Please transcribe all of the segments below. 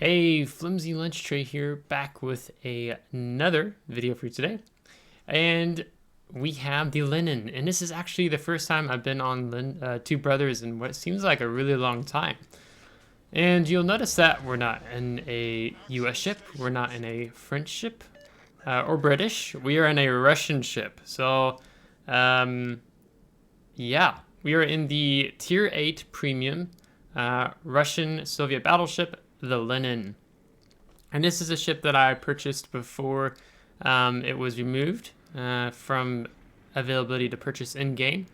Hey, Flimsy Lunch Tray here, back with another video for you today. And we have the Lenin, and this is actually the first time I've been on Two Brothers in what seems like a really long time. And you'll notice that we're not in a US ship, we're not in a French ship, or British, we are in a Russian ship. So, yeah, we are in the Tier 8 Premium Russian Soviet battleship, the Lenin. And this is a ship that I purchased before it was removed from availability to purchase in-game.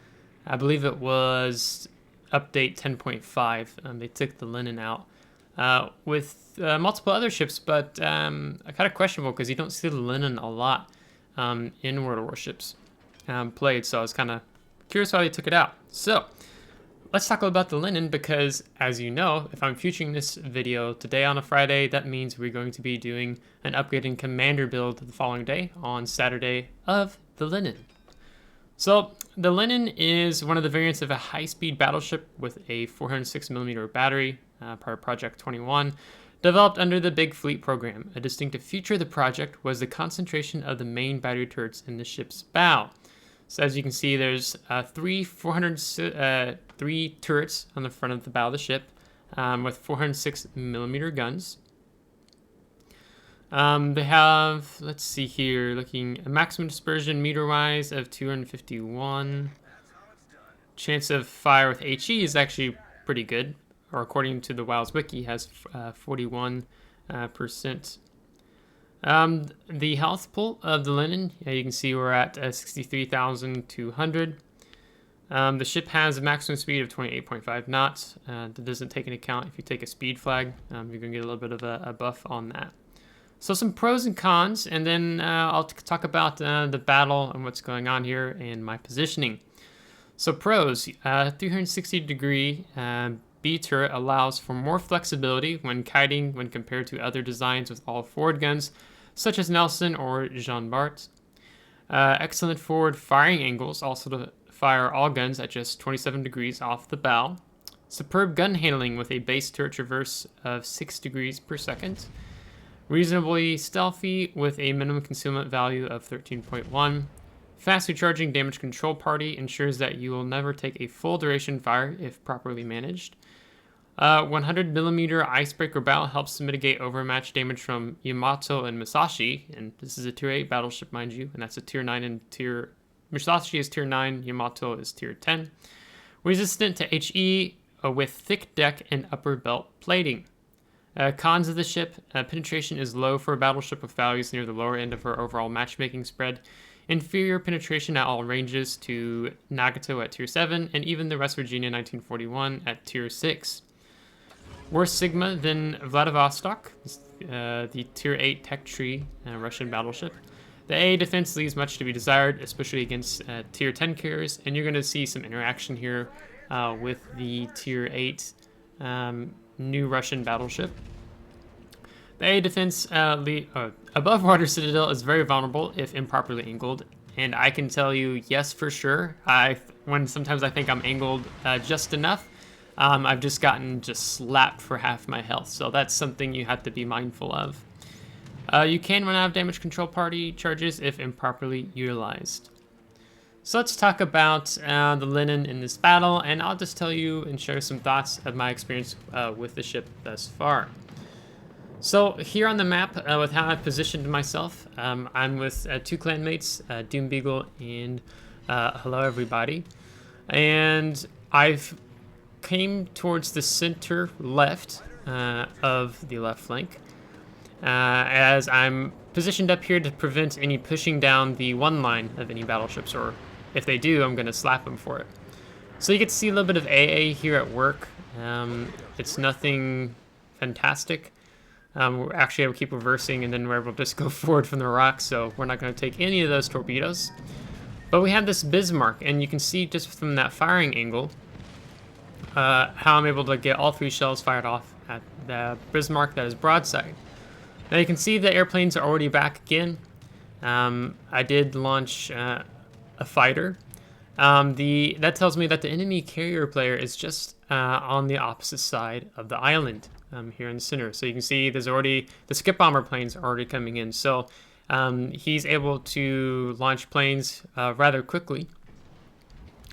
I believe it was update 10.5. They took the Lenin out with multiple other ships, but kind of questionable because you don't see the Lenin a lot in World of Warships played. So I was kind of curious why they took it out. So let's talk about the Lenin because, as you know, if I'm featuring this video today on a Friday, that means we're going to be doing an upgrading commander build the following day on Saturday of the Lenin. So the Lenin is one of the variants of a high-speed battleship with a 406mm battery, part of Project 21, developed under the Big Fleet program. A distinctive feature of the project was the concentration of the main battery turrets in the ship's bow. So as you can see, there's three turrets on the front of the bow of the ship with 406mm guns. They have, let's see here, looking a maximum dispersion meter-wise of 251. Chance of fire with HE is actually pretty good, or according to the WoW's wiki, has 41%. The health pool of the Lenin, you can see we're at 63,200. The ship has a maximum speed of 28.5 knots. That doesn't take into account if you take a speed flag. You're going to get a little bit of a buff on that. So some pros and cons, and then I'll talk about the battle and what's going on here and my positioning. So pros, 360-degree B turret allows for more flexibility when kiting when compared to other designs with all forward guns, such as Nelson or Jean Bart. Excellent forward firing angles, also to fire all guns at just 27 degrees off the bow. Superb gun handling with a base turret traverse of 6 degrees per second. Reasonably stealthy with a minimum concealment value of 13.1. Fast recharging damage control party ensures that you will never take a full duration fire if properly managed. 100mm icebreaker bow helps to mitigate overmatch damage from Yamato and Musashi, and this is a tier 8 battleship, mind you, and that's a tier 9 and tier... Musashi is tier 9, Yamato is tier 10. Resistant to HE with thick deck and upper belt plating. Cons of the ship, penetration is low for a battleship with values near the lower end of her overall matchmaking spread. Inferior penetration at all ranges to Nagato at tier 7, and even the West Virginia 1941 at tier 6. Worse Sigma than Vladivostok, the tier 8 tech tree Russian battleship. The A defense leaves much to be desired, especially against tier 10 carriers, and you're going to see some interaction here with the tier 8 new Russian battleship. The A defense above water citadel is very vulnerable if improperly angled, and I can tell you, yes, for sure. When sometimes I think I'm angled just enough, I've just gotten slapped for half my health, so that's something you have to be mindful of. You can run out of damage control party charges if improperly utilized. So let's talk about the Lenin in this battle, and I'll just tell you and share some thoughts of my experience with the ship thus far. So here on the map, with how I've positioned myself, I'm with two clanmates, Doom Beagle and Hello Everybody, and I've came towards the center left of the left flank, as I'm positioned up here to prevent any pushing down the one line of any battleships, or if they do, I'm going to slap them for it. So you get to see a little bit of AA here at work. It's nothing fantastic. We're actually able to keep reversing, and then we're able to just go forward from the rocks, so we're not going to take any of those torpedoes. But we have this Bismarck, and you can see just from that firing angle how I'm able to get all 3 shells fired off at the Bismarck that is broadside. Now you can see the airplanes are already back again. I did launch a fighter. That tells me that the enemy carrier player is just on the opposite side of the island. here in the center. So you can see there's already the skip bomber planes are already coming in. So he's able to launch planes rather quickly.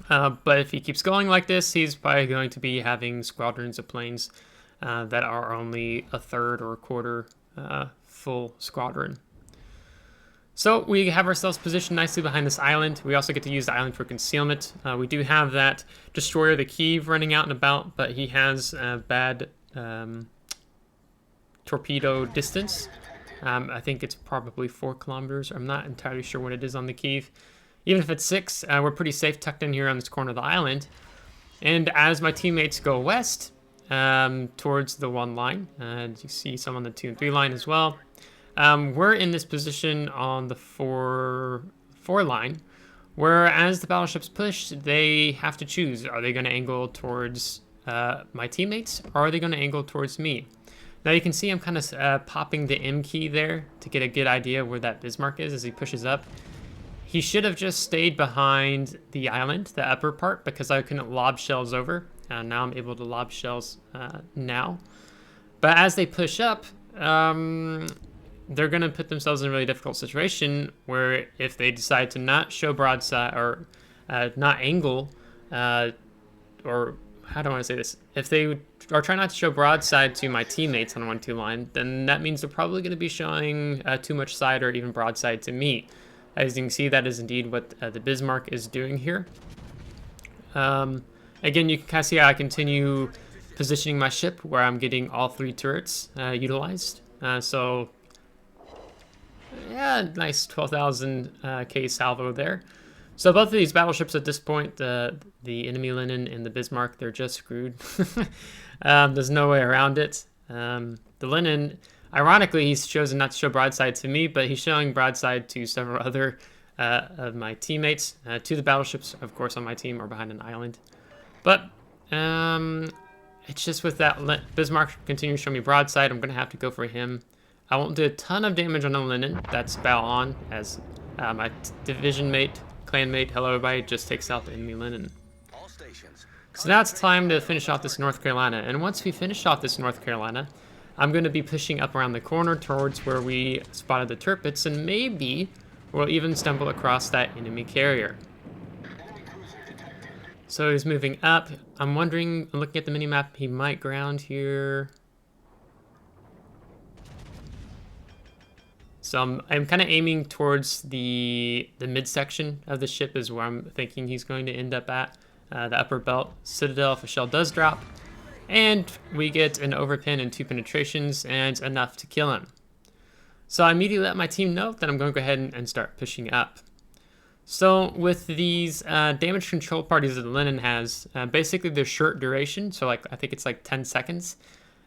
But if he keeps going like this, he's probably going to be having squadrons of planes that are only a third or a quarter full squadron. So we have ourselves positioned nicely behind this island. We also get to use the island for concealment. We do have that destroyer, the Kyiv, running out and about, but he has bad torpedo distance. I think it's probably 4 kilometers. I'm not entirely sure what it is on the Kyiv. Even if it's 6, we're pretty safe tucked in here on this corner of the island. And as my teammates go west towards the 1 line, and you see some on the 2 and 3 line as well, we're in this position on the 4 line, where as the battleships push, they have to choose. Are they going to angle towards my teammates, or are they going to angle towards me? Now you can see I'm kind of popping the M key there to get a good idea where that Bismarck is as he pushes up. He should have just stayed behind the island, the upper part, because I couldn't lob shells over. Now I'm able to lob shells now. But as they push up, they're going to put themselves in a really difficult situation where if they decide to not show broadside or not angle, or how do I want to say this? If they are trying not to show broadside to my teammates on 1-2 line, then that means they're probably going to be showing too much side or even broadside to me. As you can see, that is indeed what the Bismarck is doing here. Again, you can kind of see how I continue positioning my ship where I'm getting all 3 turrets utilized. So, yeah, nice 12,000 K salvo there. So both of these battleships at this point, the enemy Lenin and the Bismarck, they're just screwed. There's no way around it. The Lenin, ironically, he's chosen not to show broadside to me, but he's showing broadside to several other of my teammates. 2 of the battleships, of course, on my team are behind an island. But it's just with that Bismarck continuing to show me broadside, I'm going to have to go for him. I won't do a ton of damage on the Lenin. That's bow on as my division mate, clan mate, hello everybody, just takes out the enemy Lenin. So now it's time to finish off this North Carolina. And once we finish off this North Carolina, I'm going to be pushing up around the corner towards where we spotted the Tirpitz, and maybe we'll even stumble across that enemy carrier. So he's moving up. I'm wondering, looking at the minimap, he might ground here. So I'm kind of aiming towards the midsection of the ship is where I'm thinking he's going to end up at. The upper belt citadel, if a shell does drop. And we get an overpin and 2 penetrations and enough to kill him. So I immediately let my team know that I'm going to go ahead and start pushing up. So with these damage control parties that Lenin has, basically they're short duration. So I think it's like 10 seconds.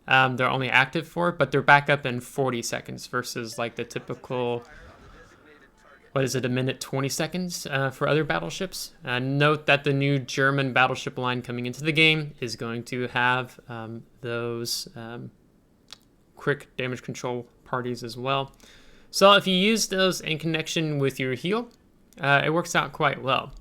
They're only active for, but they're back up in 40 seconds versus like the typical, what is it, a minute 20 seconds for other battleships. Note that the new German battleship line coming into the game is going to have those quick damage control parties as well. So if you use those in connection with your heal, it works out quite well.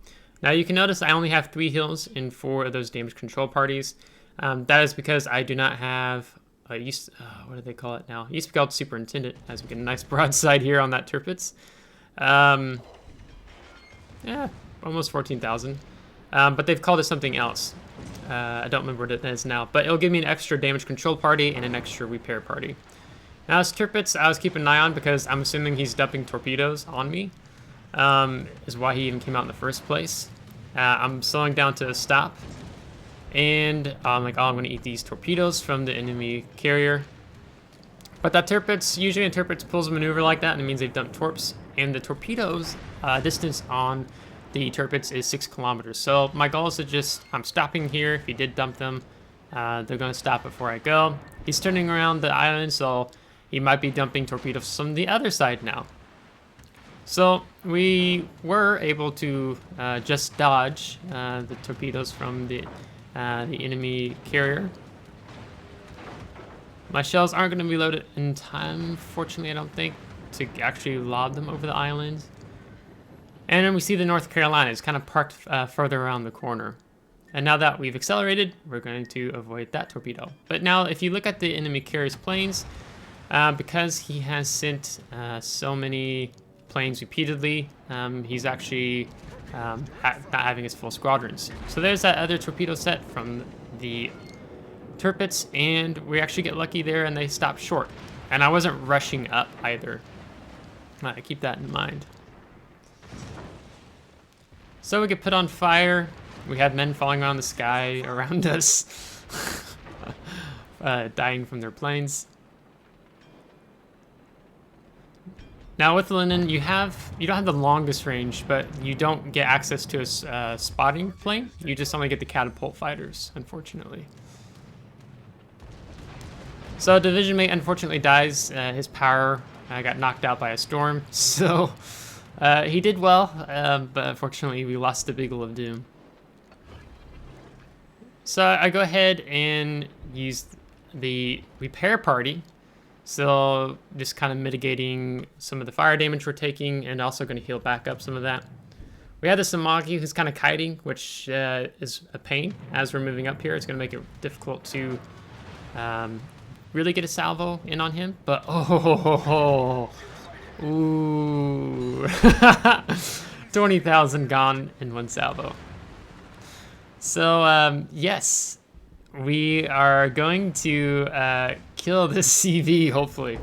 Now you can notice I only have 3 heals in 4 of those damage control parties. That is because I do not have what do they call it now? It used to be called Superintendent, as we get a nice broadside here on that Tirpitz. Yeah, almost 14,000. But they've called it something else. I don't remember what it is now, but it'll give me an extra damage control party and an extra repair party. Now this Tirpitz, I was keeping an eye on because I'm assuming he's dumping torpedoes on me. Is why he even came out in the first place. I'm slowing down to a stop. And I'm like, oh, I'm going to eat these torpedoes from the enemy carrier. But that Tirpitz, usually a Tirpitz pulls a maneuver like that, and it means they've dumped torps. And the torpedoes distance on the Tirpitz is 6 kilometers. So my goal is to just, I'm stopping here. If he did dump them, they're going to stop before I go. He's turning around the island, so he might be dumping torpedoes from the other side now. So we were able to just dodge the torpedoes from the enemy carrier. My shells aren't going to be loaded in time, fortunately, I don't think, to actually lob them over the island. And then we see the North Carolina is kind of parked further around the corner. And now that we've accelerated, we're going to avoid that torpedo. But now if you look at the enemy carrier's planes, because he has sent so many planes repeatedly, he's actually not having his full squadrons. So there's that other torpedo set from the Tirpitz, and we actually get lucky there and they stop short. And I wasn't rushing up either. Keep that in mind. So we get put on fire. We had men falling around the sky around us, dying from their planes. Now with Lenin, you don't have the longest range, but you don't get access to a spotting plane. You just only get the catapult fighters, unfortunately. So division mate unfortunately dies. His power got knocked out by a storm, so he did well, but unfortunately we lost the Beagle of Doom. So I go ahead and use the repair party. So just kind of mitigating some of the fire damage we're taking and also going to heal back up some of that. We have the Samagi who's kind of kiting, which is a pain as we're moving up here. It's going to make it difficult to really get a salvo in on him. But ooh, 20,000 gone in one salvo. So yes, we are going to kill this CV, hopefully.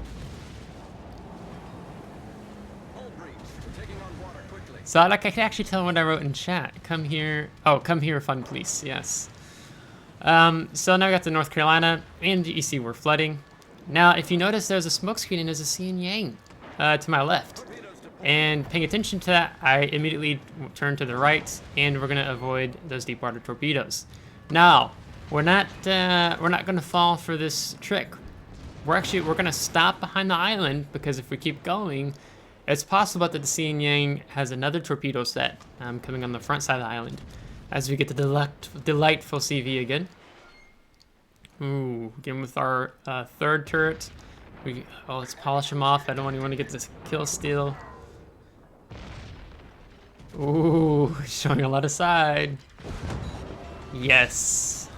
So like I can actually tell what I wrote in chat. Come here. Oh, come here, fun police. Yes. So now we got the North Carolina, and you see we're flooding. Now, if you notice, there's a smoke screen and there's a Xin Yang to my left. And paying attention to that, I immediately turn to the right, and we're gonna avoid those deep water torpedoes. Now, we're not gonna fall for this trick. We're gonna stop behind the island, because if we keep going, it's possible that the Xin Yang has another torpedo set coming on the front side of the island. As we get the delightful CV again. Ooh, again with our third turret. Let's polish him off. I don't want anyone to get this kill steal. Ooh, showing a lot of side. Yes.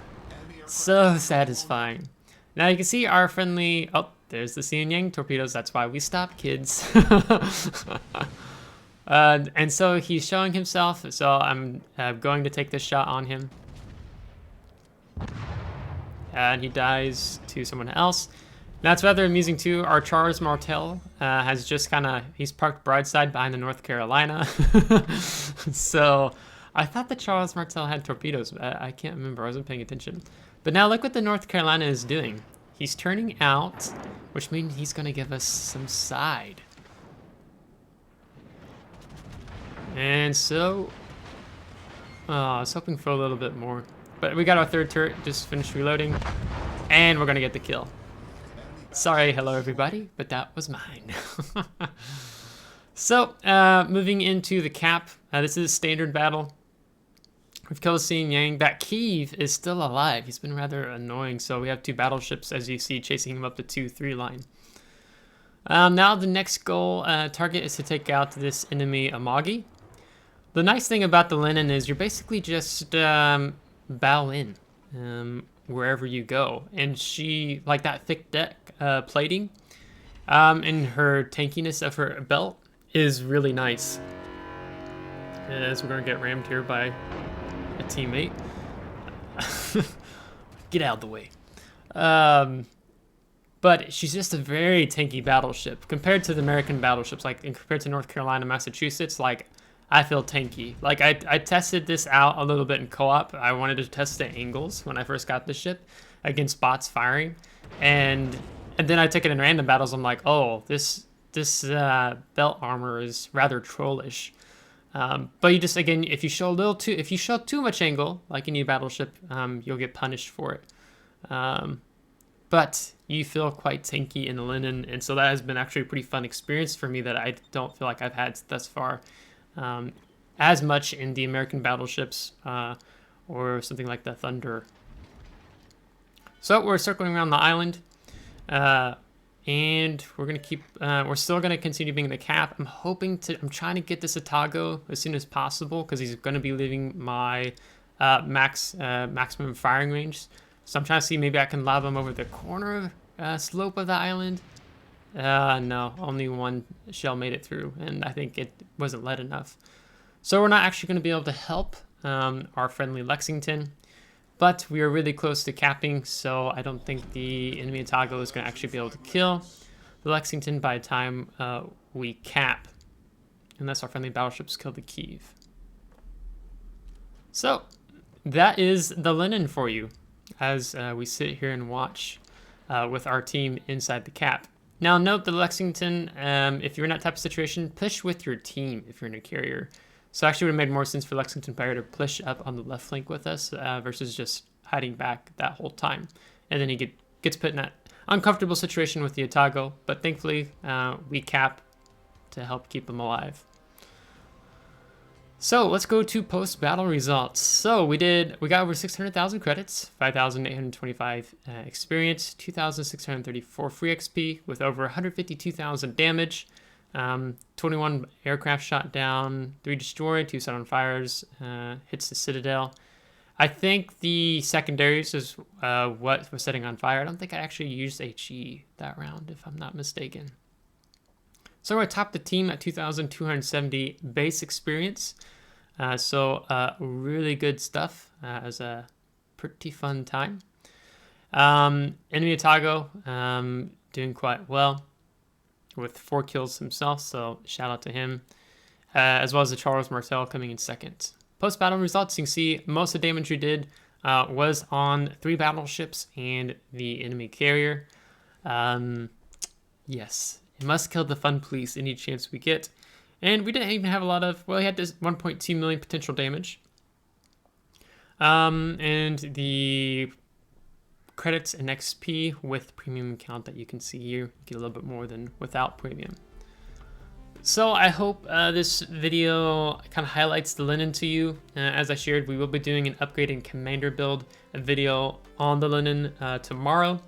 So satisfying. Now you can see our friendly... Oh, there's the Xin Yang torpedoes. That's why we stop, kids. And so he's showing himself. So I'm going to take this shot on him. And he dies to someone else. Now it's rather amusing too. Our Charles Martel has just he's parked broadside behind the North Carolina. So I thought the Charles Martel had torpedoes. I can't remember. I wasn't paying attention. But now look what the North Carolina is doing. He's turning out, which means he's going to give us some side. And so, I was hoping for a little bit more. But we got our third turret, just finished reloading. And we're going to get the kill. Sorry, hello everybody, but that was mine. So, moving into the cap. This is a standard battle. We've killed Xin Yang. That Kiev is still alive. He's been rather annoying. So we have two battleships, as you see, chasing him up the 2-3 line. Now the next goal target is to take out this enemy Amagi. The nice thing about the Lenin is you're basically just bow in wherever you go. And she, like that thick deck plating and her tankiness of her belt is really nice. As we're going to get rammed here by a teammate. Get out of the way. But she's just a very tanky battleship. Compared to the American battleships, like compared to North Carolina, Massachusetts, like I feel tanky. Like I tested this out a little bit in co-op. I wanted to test the angles when I first got the ship against bots firing. And then I took it in random battles. I'm like, oh, this belt armor is rather trollish. But you just, again, if you show too much angle, like any battleship, you'll get punished for it. But you feel quite tanky in the Lenin, and so that has been actually a pretty fun experience for me that I don't feel like I've had thus far as much in the American battleships or something like the Thunder. So we're circling around the island, and we're gonna keep. We're still gonna continue being the cap. I'm trying to get this Atago as soon as possible because he's gonna be leaving my maximum firing range. So I'm trying to see maybe I can lob them over the corner slope of the island. No, only one shell made it through, and I think it wasn't lead enough. So we're not actually going to be able to help our friendly Lexington, but we are really close to capping, so I don't think the enemy Otago is going to actually be able to kill the Lexington by the time we cap, unless our friendly battleships kill the Kiev. So that is the Lenin for you, as we sit here and watch with our team inside the cap. Now note the Lexington, if you're in that type of situation, push with your team if you're in a carrier. So actually it would have made more sense for Lexington Fire to push up on the left flank with us versus just hiding back that whole time. And then he gets put in that uncomfortable situation with the Otago, but thankfully we cap to help keep him alive. So let's go to post-battle results. So we got over 600,000 credits, 5,825 experience, 2,634 free XP with over 152,000 damage, 21 aircraft shot down, 3 destroyed, 2 set on fires, hits the Citadel. I think the secondaries is what was setting on fire. I don't think I actually used HE that round, if I'm not mistaken. So we're going to top the team at 2,270 base experience. Really good stuff. It was a pretty fun time. Enemy Otago doing quite well with 4 kills himself, so shout out to him. As well as the Charles Martel coming in second. Post-battle results, you can see most of the damage we did was on 3 battleships and the enemy carrier. Yes. We must kill the fun police any chance we get. And we didn't even have a lot of, well, we had this 1.2 million potential damage. And the credits and XP with premium count that you can see here, you get a little bit more than without premium. So I hope this video kind of highlights the Lenin to you. As I shared, we will be doing an upgrade and commander build video on the Lenin tomorrow.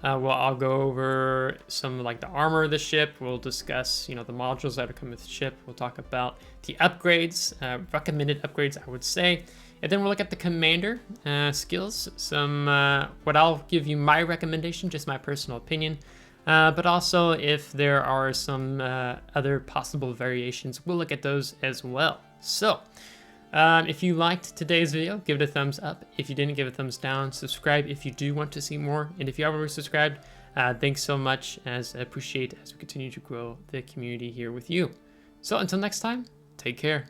I'll go over some like the armor of the ship. We'll discuss, the modules that are coming with the ship. We'll talk about the upgrades, recommended upgrades, I would say. And then we'll look at the commander skills. What I'll give you my recommendation, just my personal opinion. But also if there are some other possible variations, we'll look at those as well. So if you liked today's video, give it a thumbs up. If you didn't, give it a thumbs down. Subscribe if you do want to see more. And if you have already subscribed, thanks so much, as I appreciate as we continue to grow the community here with you. So until next time, take care.